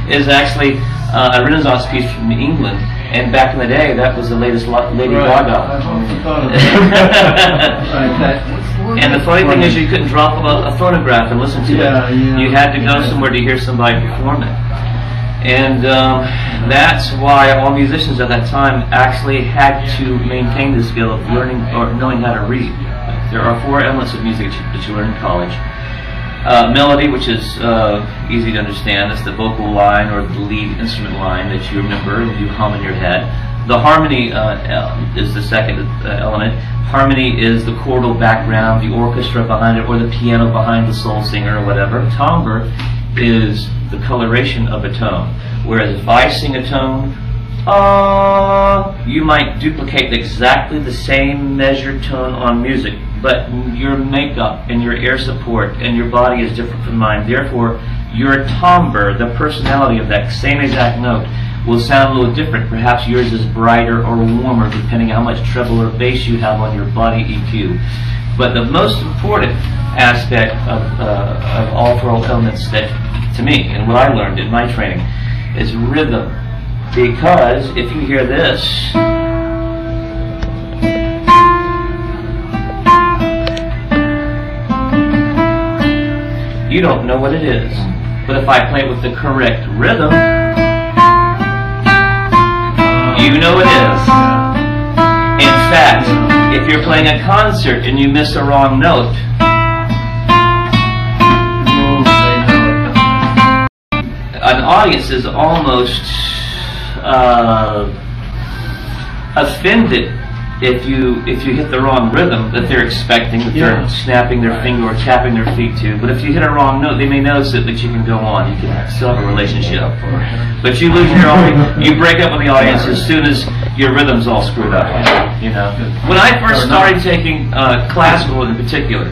Is actually a Renaissance piece from England, and back in the day, that was the latest Lady Gaga. And the funny thing is, you couldn't drop a phonograph and listen to it. You had to go somewhere to hear somebody perform it. And that's why all musicians at that time actually had to maintain the skill of learning or knowing how to read. There are 4 elements of music that you learn in college. Melody, which is easy to understand. That's the vocal line or the lead instrument line that you remember and you hum in your head. The harmony is the second element. Harmony is the chordal background, the orchestra behind it, or the piano behind the soul singer or whatever. Timbre is the coloration of a tone. Whereas if I sing a tone, you might duplicate exactly the same measured tone on music, but your makeup and your air support and your body is different from mine. Therefore, your timbre, the personality of that same exact note, will sound a little different. Perhaps yours is brighter or warmer depending on how much treble or bass you have on your body EQ. But the most important aspect of all 4 elements that, to me, and what I learned in my training, is rhythm. Because if you hear this, you don't know what it is. But if I play it with the correct rhythm, you know it is. In fact, if you're playing a concert and you miss a wrong note, an audience is almost offended if you hit the wrong rhythm that they're expecting, that they're snapping their finger or tapping their feet to. But if you hit a wrong note, they may notice it, but you can go on. You can still have a relationship. But you lose your audience, you break up with the audience as soon as your rhythm's all screwed up. You know. When I first started taking classical in particular,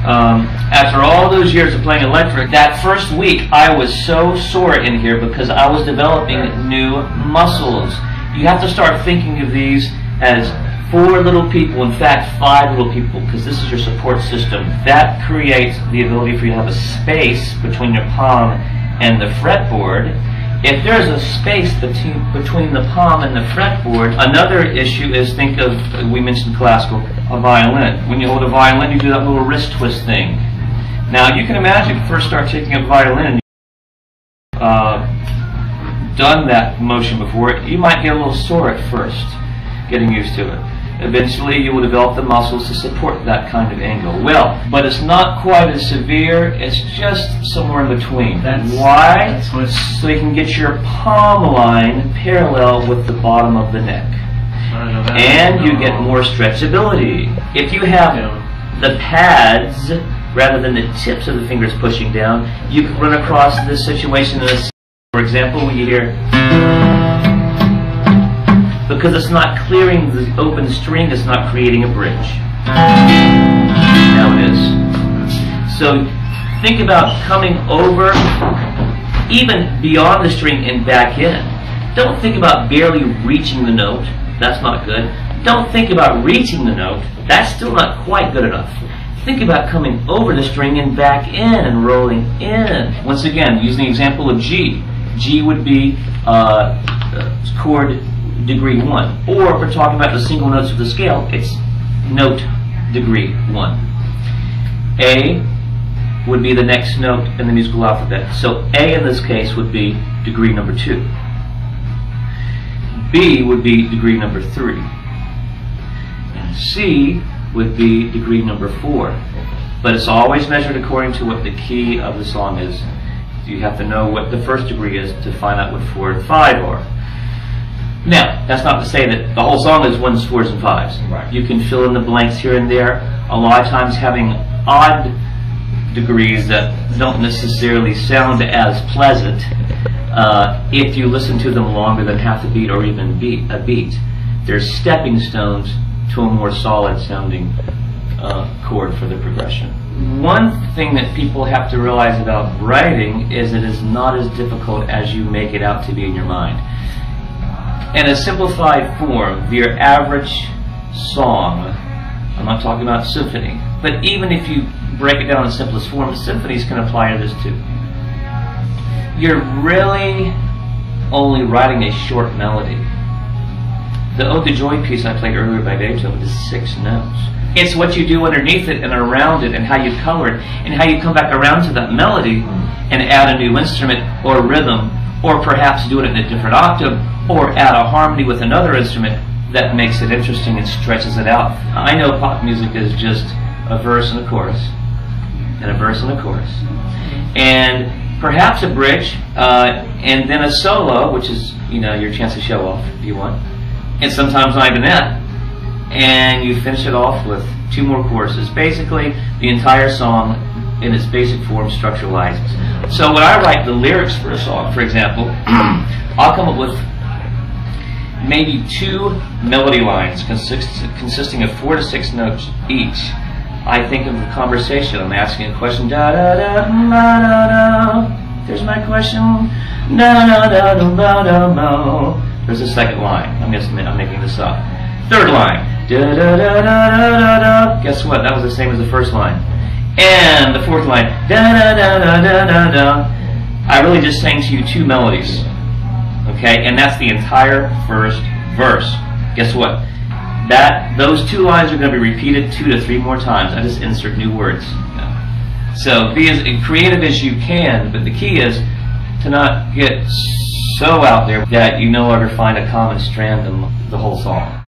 after all those years of playing electric, that first week I was so sore in here because I was developing new muscles. You have to start thinking of these as 4 little people, in fact 5 little people, because this is your support system. That creates the ability for you to have a space between your palm and the fretboard. If there's a space between the palm and the fretboard, another issue is, think of, we mentioned classical, a violin. When you hold a violin, you do that little wrist twist thing. Now you can imagine, if you first start taking a violin, done that motion before, you might get a little sore at first, getting used to it. Eventually you will develop the muscles to support that kind of angle. Well, but it's not quite as severe, it's just somewhere in between. Why? So you can get your palm line parallel with the bottom of the neck. And you get more stretchability. If you have the pads rather than the tips of the fingers pushing down, you can run across this situation in a, for example, when you hear, because it's not clearing the open string, it's not creating a bridge. Now it is. So think about coming over, even beyond the string and back in. Don't think about barely reaching the note. That's not good. Don't think about reaching the note. That's still not quite good enough. Think about coming over the string and back in and rolling in. Once again, using the example of G. G would be chord degree 1. Or if we're talking about the single notes of the scale, it's note degree 1. A would be the next note in the musical alphabet. So A in this case would be degree number 2. B would be degree number 3. And C would be degree number 4. But it's always measured according to what the key of the song is. You have to know what the first degree is to find out what 4 and 5 are. Now, that's not to say that the whole song is 1s, 4s, and 5s. Right. You can fill in the blanks here and there. A lot of times having odd degrees that don't necessarily sound as pleasant if you listen to them longer than half a beat or even a beat. They're stepping stones to a more solid sounding chord for the progression. One thing that people have to realize about writing is it is not as difficult as you make it out to be in your mind. In a simplified form, your average song, I'm not talking about symphony, but even if you break it down in simplest form, symphonies can apply to this too. You're really only writing a short melody. The Ode to Joy piece I played earlier by Beethoven is 6 notes. It's what you do underneath it and around it and how you color it and how you come back around to that melody and add a new instrument or rhythm, or perhaps do it in a different octave, or add a harmony with another instrument that makes it interesting and stretches it out. I know pop music is just a verse and a chorus, and a verse and a chorus, and perhaps a bridge, and then a solo, which is, you know, your chance to show off if you want, and sometimes not even that, and you finish it off with 2 more choruses. Basically, the entire song in its basic form structuralizes. So when I write the lyrics for a song, for example, I'll come up with maybe 2 melody lines consisting of 4 to 6 notes each. I think of a conversation. I'm asking a question. Da da da da da da. There's my question. Da da da da da da da. There's a second line. I'm making this up. Third line. Da da da da da da da. Guess what? That was the same as the first line. And the fourth line. Da da da da da da da. I really just sang to you 2 melodies. Okay, and that's the entire first verse. Guess what? Those 2 lines are going to be repeated 2 to 3 more times. I just insert new words. So be as creative as you can, but the key is to not get so out there that you no longer find a common strand in the whole song.